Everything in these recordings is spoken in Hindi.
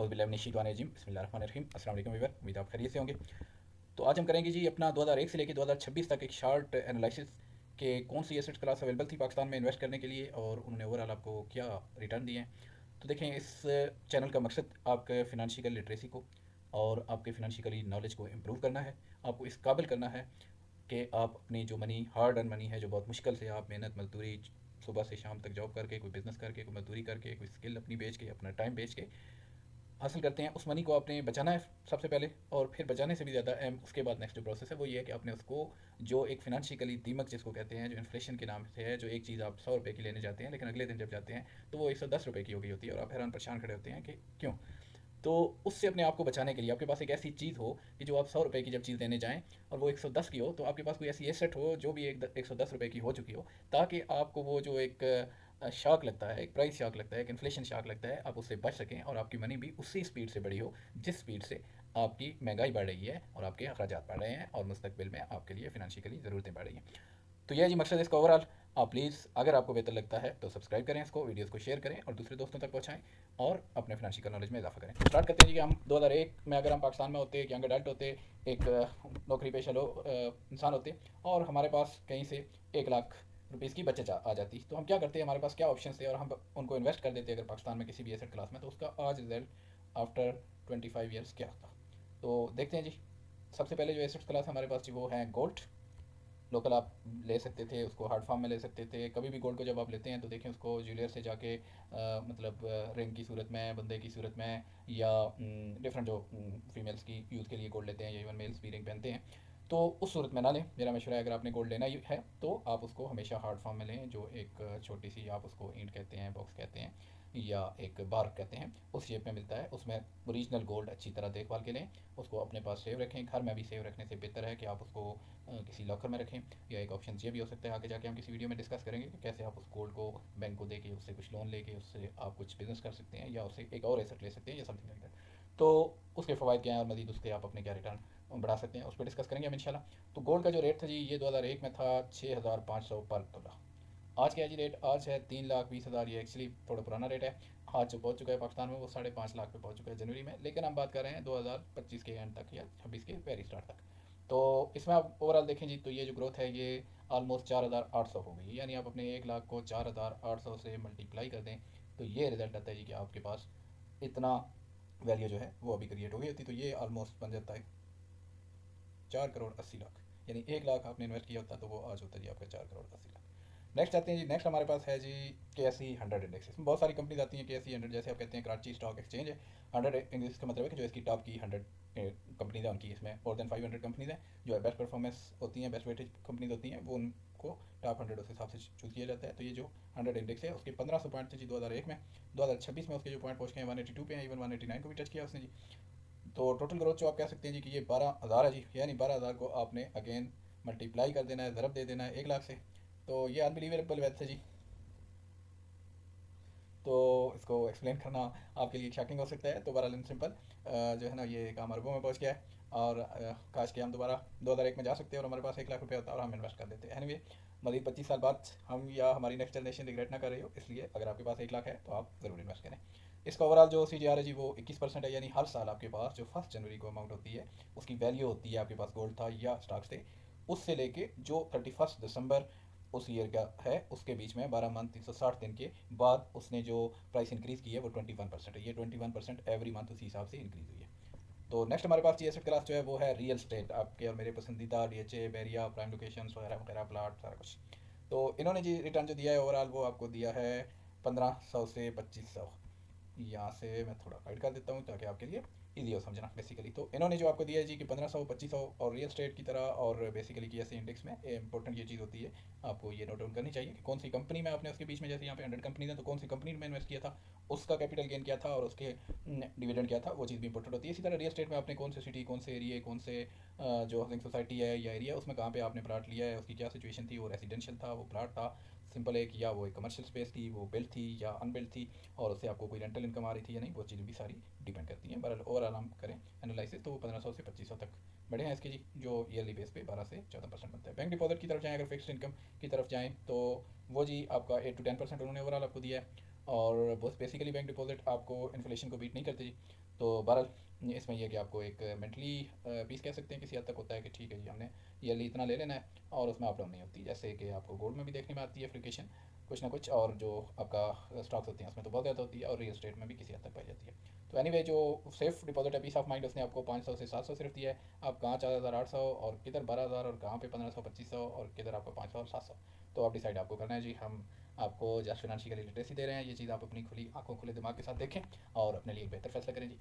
औज़ुबिल्लाहिमिनश्शैतानिर्रजीम बिस्मिल्लाहिर्रहमानिर्रहीम। अस्सलाम वालेकुम वीवर, उम्मीद आप खैरियत से होंगे। तो आज हम करेंगे जी अपना 2001 से लेकर 2026 तक एक शार्ट एनालिसिस के कौन सी एसेट क्लास अवेलेबल थी पाकिस्तान में इन्वेस्ट करने के लिए और उन्होंने ओवरऑल आपको क्या रिटर्न दिए हैं। तो देखें, इस चैनल का मकसद आपके फिनंशियल लिटरेसी को और आपके फिनंशियली नॉलेज को इम्प्रूव करना है। आपको इस काबिल करना है कि आप अपनी जो मनी, हार्ड अर्न मनी है, जो बहुत मुश्किल से आप मेहनत मजदूरी सुबह से शाम तक जॉब करके, कोई बिज़नेस करके, कोई मजदूरी करके, कोई स्किल अपनी बेच के, अपना टाइम बेच के हासिल करते हैं, उस मनी को आपने बचाना है सबसे पहले। और फिर बचाने से भी ज़्यादा अहम उसके बाद नेक्स्ट जो प्रोसेस है वो ये है कि आपने उसको, जो एक फिनंशियली दीमक जिसको कहते हैं, जो इन्फ्लेशन के नाम से है, जो एक चीज़ आप 100 रुपये की लेने जाते हैं लेकिन अगले दिन जब जाते हैं तो वो 110 रुपये की हो गई होती है और आप हैरान परेशान खड़े होते हैं कि क्यों। तो उससे अपने आप को बचाने के लिए आपके पास एक ऐसी चीज़ हो कि जो आप 100 रुपये की जब चीज़ लेने जाएँ और वो 110 की हो, तो आपके पास कोई ऐसी एसेट हो जो भी 110 रुपये की हो चुकी हो, ताकि आपको वो जो एक शॉक लगता है, एक प्राइस शॉक लगता है, एक इन्फ्लेशन शॉक लगता है, आप उससे बच सकें और आपकी मनी भी उसी स्पीड से बढ़ी हो जिस स्पीड से आपकी महंगाई बढ़ रही है और आपके अखराज बढ़ रहे हैं और मुस्तकबिल में आपके लिए फिनंशियली ज़रूरतें बढ़ रही हैं। तो यह जी मकसद है इसका ओवरऑल। आप प्लीज़, अगर आपको बेहतर लगता है तो सब्सक्राइब करें इसको, वीडियोस को शेयर करें और दूसरे दोस्तों तक पहुंचाएं और अपने फिनंशियल नॉलेज में इजाफा करें। स्टार्ट करते हैं जी कि हम 2001 में, अगर हम पाकिस्तान में होते, एक यंग अडल्ट होते, एक नौकरी पेशा इंसान होते और हमारे पास कहीं से 1 लाख रुपीज़ की बचत आ जाती, तो हम क्या करते हैं, हमारे पास क्या ऑप्शन थे और हम उनको इन्वेस्ट कर देते अगर पाकिस्तान में किसी भी एसेट क्लास में, तो उसका आज रिजल्ट आफ्टर 25 ईयर्स क्या होता। तो देखते हैं जी। सबसे पहले जो एसेट क्लास हमारे पास थी वो है गोल्ड। लोकल आप ले सकते थे उसको, हार्ड फॉर्म में ले सकते थे। कभी भी गोल्ड को जब आप लेते हैं तो देखें उसको ज्वेलर से जाके मतलब रिंग की सूरत में, बंदे की सूरत में, या डिफरेंट जो फीमेल्स की यूज़ के लिए गोल्ड लेते हैं या इवन मेल्स भी रिंग पहनते हैं, तो उस सूरत में ना लें। मेरा मशवरा है, अगर आपने गोल्ड लेना ही है तो आप उसको हमेशा हार्ड फॉर्म में लें, जो एक छोटी सी, आप उसको ईंट कहते हैं, बॉक्स कहते हैं या एक बार कहते हैं, उस शेप में मिलता है। उसमें ओरिजिनल गोल्ड अच्छी तरह देखभाल के लें, उसको अपने पास सेव रखें। घर में भी सेव रखने से बेहतर है कि आप उसको किसी लॉकर में रखें, या एक ऑप्शन ये भी हो सकता है, आगे जाके हम किसी वीडियो में डिस्कस करेंगे कि कैसे आप उस गोल्ड को बैंक को देके, उससे कुछ लोन लेके, उससे आप कुछ बिजनेस कर सकते हैं या उससे एक और एसेट ले सकते हैं या समथिंग लाइक दैट। तो उसके फ़वाद क्या हैं और मजीद उसके आप अपने क्या रिटर्न बढ़ा सकते हैं, उस पर डिस्कस करेंगे हम इंशाल्लाह। तो गोल्ड का जो रेट था जी, ये 2001 में था 6500 पर तोला। आज क्या है जी रेट? आज है 3,20,000। ये एक्चुअली थोड़ा पुराना रेट है। आज जो पहुंच चुका है पाकिस्तान में वो 5.5 लाख पे पहुंच चुका है जनवरी में, लेकिन हम बात कर रहे हैं 2025 के एंड तक या 26 के वेरी स्टार्ट तक। तो इसमें आप ओवरऑल देखें जी, तो ये जो ग्रोथ है ये ऑलमोस्ट 4,800 हो गई है। यानी आप अपने 1 लाख को 4,800 से मल्टीप्लाई कर दें तो ये रिजल्ट आता है जी कि आपके पास इतना वैल्यू जो है वो अभी क्रिएट हो गई होती। तो ये ऑलमोस्ट बन जाता है 4,80,00,000। यानी 1 लाख आपने इन्वेस्ट किया होता तो वो आज होता है जी आपका 4,80,00,000। नेक्स्ट आते हैं जी, नेक्स्ट हमारे पास है जी KSE 100 इंडेक्स। इसमें बहुत सारी कंपनीज आती हैं। KSE 100 जैसे आप कहते हैं कराची स्टॉक एक्सचेंज है। 100 इंडेक्स का मतलब है कि जो इसकी टॉप की 100 कंपनीज हैं, उनकी इसमें मोर देन 500 कंपनीज हैं जो बेस्ट परफॉर्मेंस होती हैं, बेस्ट वेटेज कंपनीज होती हैं, वो उनको टॉप 100 उस हिसाब से चूज़ किया जाता है। तो ये जो 100 इंडेक्स है उसके 1500 पॉइंट थे जी 2001 में। 2026 में उसके जो पॉइंट पहुँच गए हैं 182 पे हैं, इवन 189 को भी टच किया उसने जी। तो टोटल ग्रोथ जो आप कह सकते हैं जी कि ये 12,000 है जी। यानी 12,000 को आपने अगेन मल्टीप्लाई कर देना है, ज़रब दे देना है 1 लाख से। तो ये अनबिलीवेबल वेल्थ है जी। तो इसको एक्सप्लेन करना आपके लिए शॉकिंग हो सकता है। तो बहरहाल इन सिंपल जो है ना, ये काम अरबों में पहुंच गया है। और काश कि हम दोबारा 2001 में जा सकते हैं और हमारे पास 1 लाख रुपये होता और हम इन्वेस्ट कर देते हैं। एनीवे, मजीद 25 साल बाद हम या हमारी नेक्स्ट जनरेशन रिग्रेट ना कर रही हो, इसलिए अगर आपके पास 1 लाख है तो आप ज़रूर इन्वेस्ट करें। इसका ओवरऑल जो CGR है जी वो 21% है। यानी हर साल आपके पास जो 1 जनवरी को अमाउंट होती है, उसकी वैल्यू होती है, आपके पास गोल्ड था या स्टॉक्स थे, उससे लेके जो 31 दिसंबर उस ईयर का है उसके बीच में 12 मंथ 360 दिन के बाद उसने जो प्राइस इंक्रीज़ की है वो 21% है। ये 21% एवरी मंथ उसी हिसाब से इंक्रीज़ हुई है। तो नेक्स्ट हमारे पास जी एसेट क्लास जो है वो है रियल स्टेट। आपके और मेरे पसंदीदा DHA, बैरिया, प्राइम लोकेशन वगैरह वगैरह, प्लाट, सारा कुछ। तो इन्होंने जी रिटर्न जो दिया है ओवरऑल वो आपको दिया है 1500 से 2500। यहाँ से मैं थोड़ा गाइड कर देता हूँ ताकि आपके लिए ईजी हो समझना। बेसिकली तो इन्होंने जो आपको दिया है जी कि 1500, 2500 और रियल स्टेट की तरह, और बेसिकली कि ऐसे इंडेक्स में इंपॉर्टेंट ये चीज़ होती है, आपको ये नोट डाउन करनी चाहिए कि कौन सी कंपनी में आपने उसके बीच में, जैसे यहाँ पे 100 कंपनीज हैं तो कौन सी कंपनी में इन्वेस्ट किया था, उसका कैपिटल गेन क्या था और उसके डिविडेंड क्या था, वो चीज़ भी इंपॉर्टेंट होती है। इसी तरह रियल स्टेट में आपने कौन से सिटी, कौन से एरिया, कौन से जो हाउसिंग सोसाइटी है या एरिया, उसमें कहाँ पे आपने प्लाट लिया है, उसकी क्या सिचुएशन थी, वो रेजिडेंशियल था, वो प्लाट था सिंपल एक, या वो एक कमर्शियल स्पेस थी, वो बिल्ड थी या अनबिल्ड थी, और उससे आपको कोई रेंटल इनकम आ रही थी या नहीं, वो चीज़ें भी सारी डिपेंड करती हैं। बहरहाल ओवरऑल हम करें एनालिसिस तो 1500 से 2500 तक बढ़े हैं इसके जी, जो ईयरली बेस पे 12 से 14% बनता है। बैंक डिपॉजिट की तरफ जाएँ, अगर फिक्स्ड इनकम की तरफ जाएँ तो वो जी आपका 8 to 10% उन्होंने ओवरऑल आपको दिया है। और बस बेसिकली बैंक डिपॉजिट आपको इन्फ्लेशन को बीट नहीं करती जी। तो बहरहाल इसमें यह है कि आपको एक मेंटली पीस कह सकते हैं, किसी हद तक होता है कि ठीक है जी हमने ईयरली इतना ले लेना है, और उसमें अप डाउन नहीं होती, जैसे कि आपको गोल्ड में भी देखने में आती है फ्रिक्शन कुछ ना कुछ, और जो आपका स्टॉक्स होते हैं उसमें तो बहुत ज़्यादा होती है, और रियल स्टेट में भी किसी हद तक पाई जाती है। तो एनीवे जो सेफ डिपॉजिट है पीस ऑफ माइंड, उसने आपको 500 से 700 सिर्फ दिया है। आप कहाँ 4,800 और किधर 12,000 और कहाँ पे 1,500 2,500 और किधर आपको 500 और 700, तो आप डिसाइड आपको करना है जी। हम आपको जस्ट फिनंशियल लिटरेसी दे रहे हैं, ये चीज़ आप अपनी खुली आंखों खुले दिमाग के साथ देखें और अपने लिए एक बेहतर फैसला करें जी।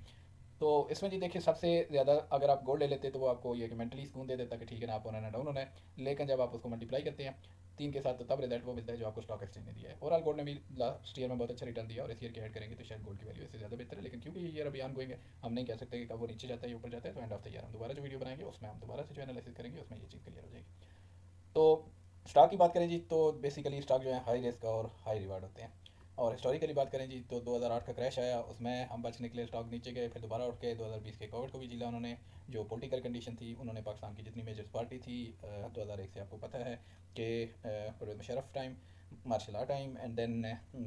तो इसमें जी देखिए सबसे ज़्यादा अगर आप गोल्ड ले लेते तो वो आपको ये कि मेंटली सुकून दे देता कि ठीक है ना, आप होना ना डाउन होना है, लेकिन जब आप उसको मल्टीप्लाई करते हैं 3 के साथ तो तब रिजल्ट वो मिलता है जो आपको स्टॉक एक्सचेंज ने दिया है। ओवरऑल गोल्ड ने भी लास्ट ईयर में बहुत अच्छा रिटर्न दिया, और इस ईयर की ऐड करेंगे तो शायद गोल्ड की वैल्यू इससे ज़्यादा बेहतर है, लेकिन क्योंकि ये ईयर अभी ऑन गोइंग है, हम नहीं कह सकते कि कब वो नीचे जाता है या ऊपर जाता है। तो एंड ऑफ द ईयर हम दोबारा जो वीडियो बनाएंगे उसमें हम दोबारा से जो एनालिसिस करेंगे उसमें ये चीज़ क्लियर हो जाएगी। तो स्टॉक की बात करें जी तो बेसिकली स्टॉक जो है हाई रिस्क और हाई रिवार्ड होते हैं। और हिस्टोरिकली बात करें जी तो 2008 का क्रैश आया, उसमें हम बचने के लिए स्टॉक नीचे गए, फिर दोबारा उठ के 2020 के कोविड को भी झेला उन्होंने। जो पॉलिटिकल कंडीशन थी, उन्होंने पाकिस्तान की जितनी मेजर पार्टी थी 2001 से आपको पता है कि Pervez Musharraf time, martial art time, and then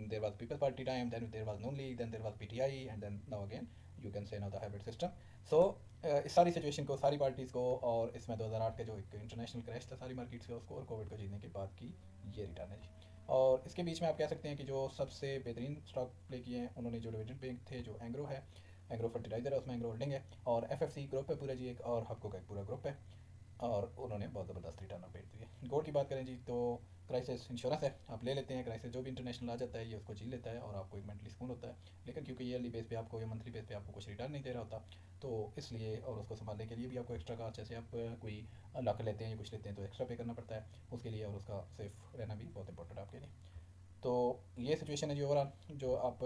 there was People Party time, then there was Noon League, then there was PTI, and then now again you can say now the hybrid system. So इस सारी सिचुएशन को, सारी पार्टीज़ को, और इसमें 2008 का जो एक इंटरनेशनल क्रैश था सारी मार्केट्स का, उसको और कोविड को जीतने के बाद की ये रिटर्न है जी। और इसके बीच में आप कह सकते हैं कि जो सबसे बेहतरीन स्टॉक प्ले किए हैं उन्होंने जो डिविडेंड पे थे, जो एंग्रो है, एंग्रो फर्टिलाइजर है, उसमें एंग्रो होल्डिंग है, और एफएफसी ग्रुप है पूरा जी एक, और हपको का एक पूरा ग्रुप है, और उन्होंने बहुत ज़बरदस्त रिटर्न ऑफ पेड दिए। गोल्ड की बात करें जी तो क्राइसिस इंश्योरेंस है, आप ले लेते हैं, क्राइसिस जो भी इंटरनेशनल आ जाता है ये उसको झील लेता है, और आपको एक मेंटली सुकून होता है। लेकिन क्योंकि ईयरली बेस पे आपको या मंथली बेस पे आपको कुछ रिटर्न नहीं दे रहा होता, तो इसलिए, और उसको संभालने के लिए भी आपको एक्स्ट्रा कास्ट, जैसे आप कोई लाख लेते हैं या कुछ लेते हैं तो एक्स्ट्रा पे करना पड़ता है उसके लिए, और उसका सेफ रहना भी बहुत इंपॉर्टेंट है आपके लिए। तो ये सिचुएशन है जी ओवरऑल। जो आप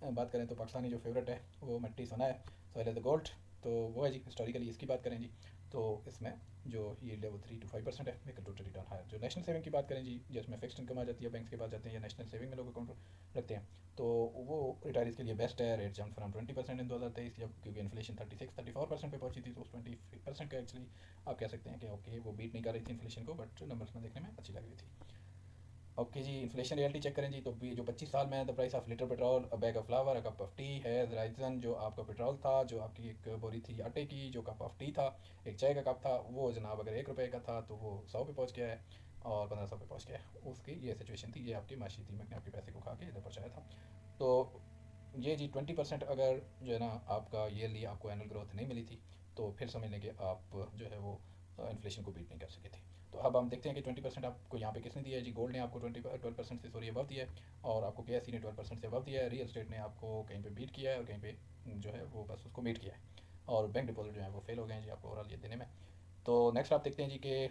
बात करें तो पाकिस्तानी जो फेवरेट है वो मट्टी सोना है, सॉइल इज द गोल्ड। तो वो है जी हिस्टोरिकली, इसकी बात करें जी तो इसमें जो यील्ड है वो 3 to 5% है, लेकिन टोटल रिटर्न हायर। जो नेशनल सेविंग की बात करें जी, जिसमें फिक्स्ड इनकम आ जाती है, बैंक के पास जाते हैं या नेशनल सेविंग में लोग अकाउंट रखते हैं, तो वो रिटायरीज के लिए बेस्ट है। रेट जंप फ्रॉम 20% इन 2023, जब क्योंकि इन्फ्लेशन 36-34% पे पहुंची थी, तो उस 20% का एक्चुअली आप कह सकते हैं कि ओके वो बीट नहीं कर रही थी इन्फ्लेशन को, बट नंबर्स में देखने में अच्छी लग रही थी। ओके जी, इन्फ्लेशन रियलिटी चेक करें जी तो जो 25 साल में the price of litre petrol, a bag of flower, a cup of T है राइजन। जो आपका पेट्रोल था, जो आपकी एक बोरी थी आटे की, जो कप ऑफ टी था, एक चाय का कप था, वो जनाब अगर 1 रुपये का था तो वो 100 पे पहुंच गया है, और 1500 पे पहुंच गया है। उसकी ये सिचुएशन थी, ये आपकी माशी दीमक ने आपके पैसे को खा के इधर पहुँचाया था। तो ये जी 20% अगर जो है ना आपका ईयरली आपको एनुअल ग्रोथ नहीं मिली थी, तो फिर समझ लें कि आप जो है वो इन्फ्लेशन को बीट नहीं कर सके थे। तो अब हम देखते हैं कि 20% आपको यहाँ पे किसने दिया है जी। गोल्ड ने आपको 12% से सॉरी अबव दिया है, और आपको के ने 12% से अबव दिया है। रियल स्टेट ने आपको कहीं पे बीट किया है और कहीं पे जो है वो बस उसको मीट किया है, और बैंक डिपॉजिट जो है वो फेल हो गए हैं जी आपको ओवरऑल ये देने में। तो नेक्स्ट आप देखते हैं जी कि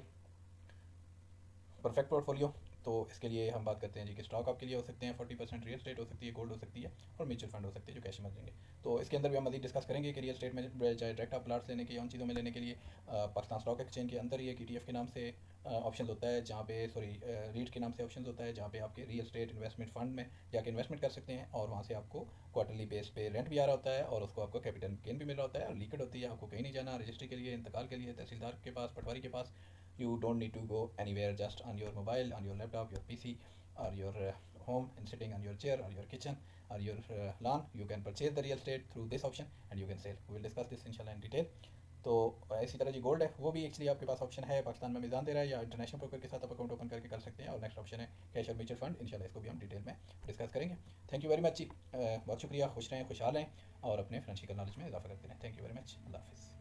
परफेक्ट पोर्टफोलियो। तो इसके लिए हम बात करते हैं जी कि स्टॉक आपके लिए हो सकते हैं 40%, रियल स्टेट हो सकती है, गोल्ड हो सकती है, और म्यूचुअल फंड हो सकती है जो कैश में देंगे। तो इसके अंदर भी हम मजीद डिस्कस करेंगे कि रियल स्टेट में चाहे डायरेक्ट आप प्लाट्स लेने के या उन चीज़ों में लेने के लिए पाकिस्तान स्टॉक एक्सचेंज के अंदर ही एक ETF के नाम से ऑप्शन होता है, जहाँ पे सॉरी रीट के नाम से ऑप्शन होता है, जहाँ पे आपके रियल स्टेट इन्वेस्टमेंट फंड में जाके इन्वेस्टमेंट कर सकते हैं, और वहाँ से आपको क्वार्टरली बेस पे रेंट भी आ रहा होता है, और उसको आपको कैपिटल गेन भी मिल रहा होता है, और लीकेड होती है, आपको कहीं नहीं जाना रजिस्ट्री के लिए, इंतकाल के लिए तहसीलदार के पास, पटवारी के पास। You don't need to go anywhere, just on your mobile, on your laptop, your PC, or your home, and sitting on your chair or your kitchen or your lawn, you can purchase the real estate through this option and you can sell. We will discuss this inshallah in detail. तो इसी तरह जी गोल्ड है, वो भी एक्चुअली आपके पास ऑप्शन है, पाकिस्तान में मिजान दे रहा है, या इंटरनेशनल ब्रोकर के साथ आप अकाउंट ओपन करके कर सकते हैं। और नेक्स्ट ऑप्शन है कैश और म्यूचुअल फंड, इंशाल्लाह इसको भी हम डिटेल में डिस्कस करेंगे। थैंक यू वेरी मच जी, बहुत शुक्रिया, खुश रहें, खुशहाल रहें, और अपने फाइनेंशियल नॉलेज में इजाफा करते रहें। थैंक यू वेरी मच, अल्लाह हाफिज़।